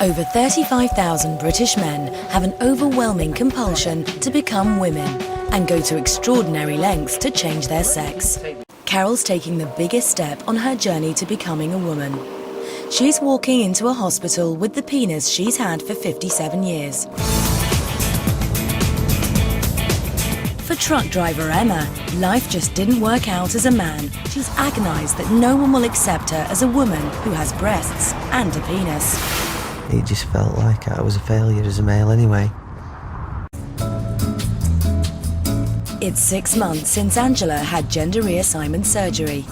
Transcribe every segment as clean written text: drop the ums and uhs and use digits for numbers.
Over 35,000 British men have an overwhelming compulsion to become women and go to extraordinary lengths to change their sex. Carol's taking the biggest step on her journey to becoming a woman. She's walking into a hospital with the penis she's had for 57 years. For truck driver Emma, life just didn't work out as a man. She's agonised that no one will accept her as a woman who has breasts and a penis. It just felt like I was a failure as a male anyway. It's 6 months since Angela had gender reassignment surgery.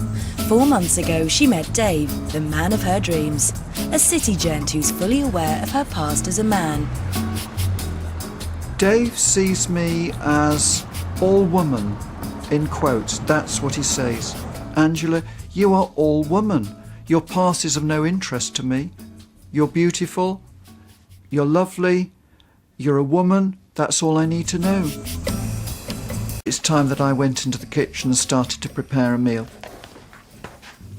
4 months ago, she met Dave, the man of her dreams, a city gent who's fully aware of her past as a man. Dave sees me as all woman, in quotes, that's what he says. Angela, you are all woman. Your past is of no interest to me. You're beautiful, you're lovely, you're a woman, that's all I need to know. It's time that I went into the kitchen and started to prepare a meal.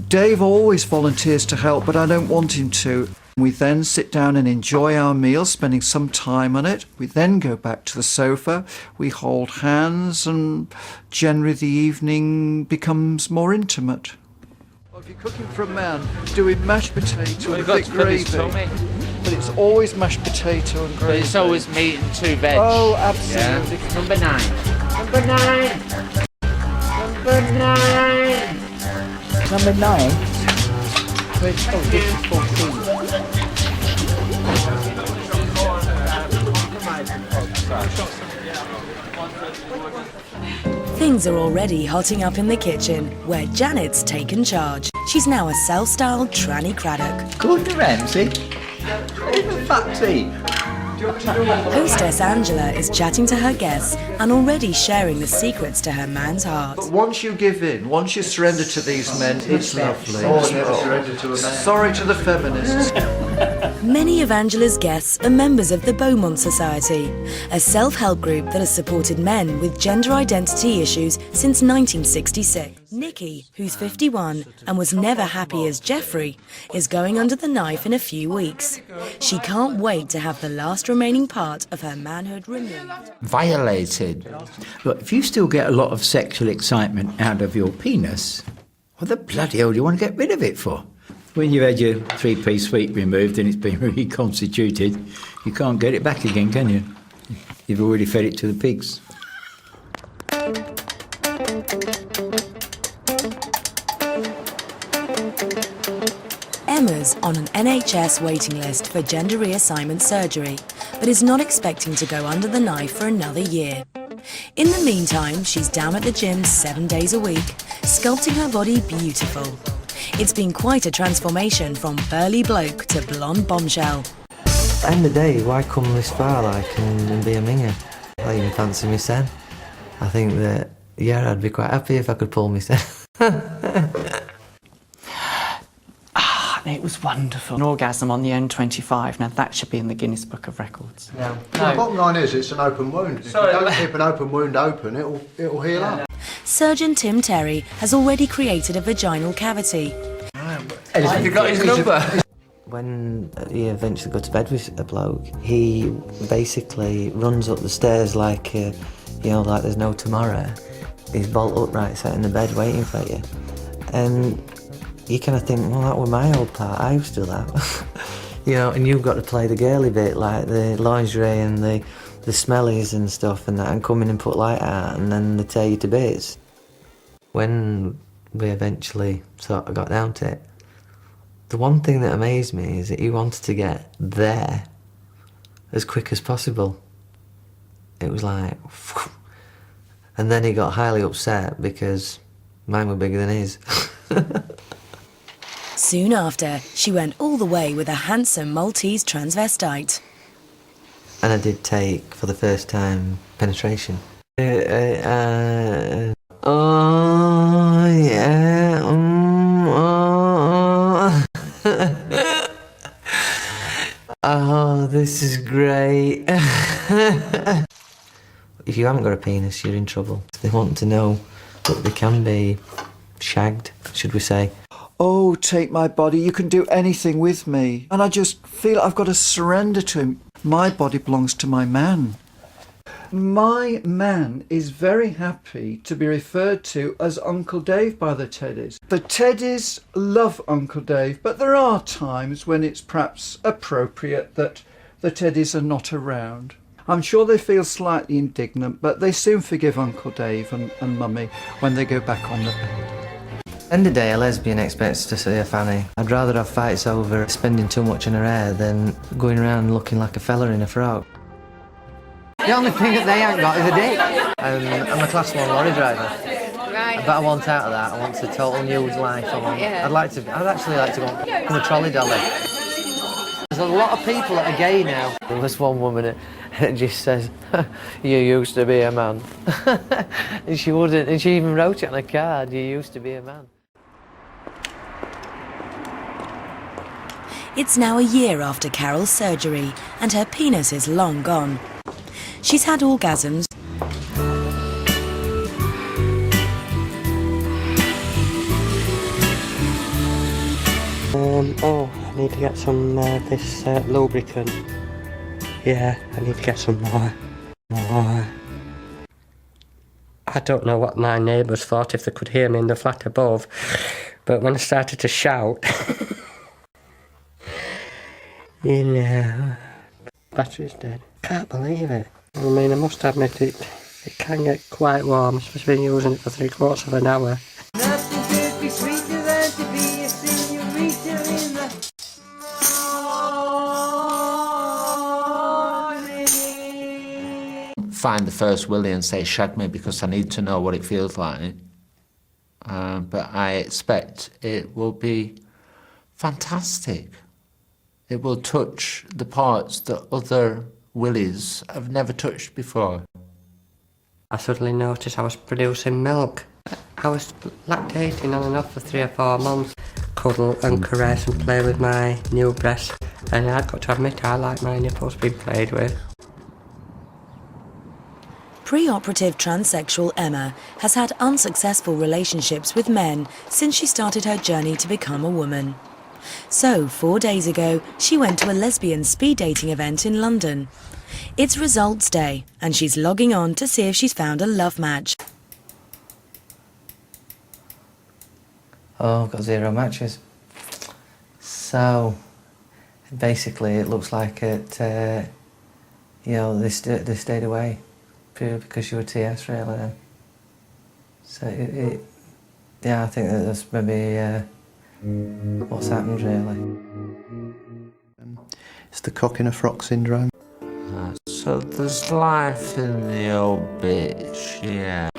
Dave always volunteers to help, but I don't want him to. We then sit down and enjoy our meal, spending some time on it. We then go back to the sofa, we hold hands, and generally the evening becomes more intimate. Well, if you're cooking for a man, doing mashed potato and thick gravy, but it's always mashed potato and gravy. But it's always meat and 2 veg. Oh, absolutely. Yeah. Number 9. Number 9. Number 9. Number 9? Wait, oh, this is 14. Things are already hotting up in the kitchen, where Janet's taken charge. She's now a self-styled tranny Craddock. Gordon Ramsay? Even Foxy. Hostess Angela is chatting to her guests and already sharing the secrets to her man's heart. But once you give in, once you surrender to these men, it's lovely. Sorry to the feminists. Many of Angela's guests are members of the Beaumonts Society, a self-help group that has supported men with gender identity issues since 1966. Nikki, who's 51 and was never happy as Jeffrey, is going under the knife in a few weeks. She can't wait to have the last remaining part of her manhood removed. Violated. Look, if you still get a lot of sexual excitement out of your penis, what the bloody hell do you want to get rid of it for? When you've had your 3-piece suite removed and it's been reconstituted, you can't get it back again, can you? You've already fed it to the pigs. Emma's on an NHS waiting list for gender reassignment surgery, but is not expecting to go under the knife for another year. In the meantime, she's down at the gym 7 days a week, sculpting her body beautiful. It's been quite a transformation from burly bloke to blonde bombshell. At the end of the day, why come this far and be a minger? I even fancy me sen. I think that, yeah, I'd be quite happy if I could pull me sen. It was wonderful. An orgasm on the N25. Now that should be in the Guinness Book of Records. Yeah. No. The bottom line is it's an open wound. If you don't keep an open wound open, it'll heal up. Surgeon Tim Terry has already created a vaginal cavity. Have you got his number? When he eventually got to bed with a bloke, he basically runs up the stairs like, like there's no tomorrow. He's bolt upright, sat in the bed waiting for you. And you kind of think, well, that was my old part, I used to do that. And you've got to play the girly bit, like the lingerie and the smellies and stuff and that, and come in and put light out, and then they tear you to bits. When we eventually sort of got down to it, the one thing that amazed me is that he wanted to get there as quick as possible. It was like, and then he got highly upset because mine were bigger than his. Soon after, she went all the way with a handsome Maltese transvestite. And I did take, for the first time, penetration. Oh, yeah. Oh, this is great. If you haven't got a penis, you're in trouble. They want to know that they can be shagged, should we say. Oh, take my body, you can do anything with me. And I just feel I've got to surrender to him. My body belongs to my man. My man is very happy to be referred to as Uncle Dave by the Teddies. The Teddies love Uncle Dave, but there are times when it's perhaps appropriate that the Teddies are not around. I'm sure they feel slightly indignant, but they soon forgive Uncle Dave and Mummy when they go back on the bed. End of the day, a lesbian expects to see a fanny. I'd rather have fights over spending too much on her hair than going around looking like a fella in a frock. The only thing that they ain't got is a dick. I'm a class 1 lorry driver. Right. But I want out of that. I want a total nude life. Yeah. I'd actually like to go on a trolley dolly. There's a lot of people that are gay now. There was one woman that just says, "You used to be a man," and she wouldn't. And she even wrote it on a card. "You used to be a man." It's now a year after Carol's surgery, and her penis is long gone. She's had orgasms. I need to get some this lubricant. Yeah, I need to get some more. I don't know what my neighbours thought if they could hear me in the flat above, but when I started to shout, you know, battery's dead. Can't believe it. I mean, I must admit it can get quite warm, especially been using it for 3/4 of an hour. Nothing could be sweeter than to be a senorita in the Find the first willy and say, shag me, because I need to know what it feels like. But I expect it will be fantastic. It will touch the parts that other willies have never touched before. I suddenly noticed I was producing milk. I was lactating on and off for 3 or 4 months. Cuddle and caress and play with my new breast. And I've got to admit, I like my nipples being played with. Pre-operative transsexual Emma has had unsuccessful relationships with men since she started her journey to become a woman. So, 4 days ago, she went to a lesbian speed dating event in London. It's results day, and she's logging on to see if she's found a love match. Oh, I've got 0 matches. So, basically, it looks like they stayed away purely because you were TS, really. Then. So, yeah, I think that's maybe what's happened, really. It's the cock in a frock syndrome. So there's life in the old bitch, yeah.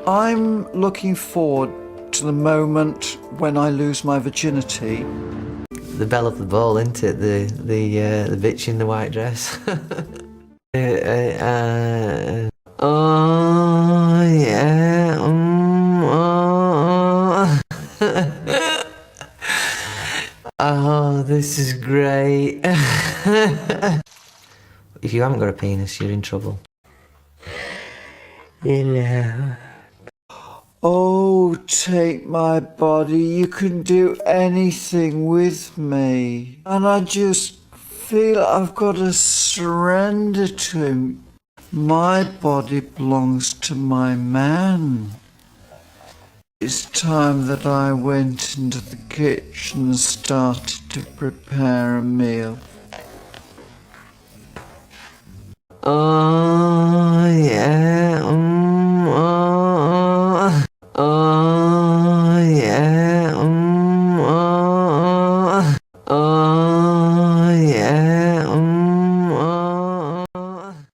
I'm looking forward to the moment when I lose my virginity. The belle of the ball, isn't it? The bitch in the white dress. Oh yeah. Oh, this is great. If you haven't got a penis, you're in trouble. You know. Oh, take my body, you can do anything with me. And I just feel I've got to surrender to him. My body belongs to my man. It's time that I went into the kitchen and started to prepare a meal.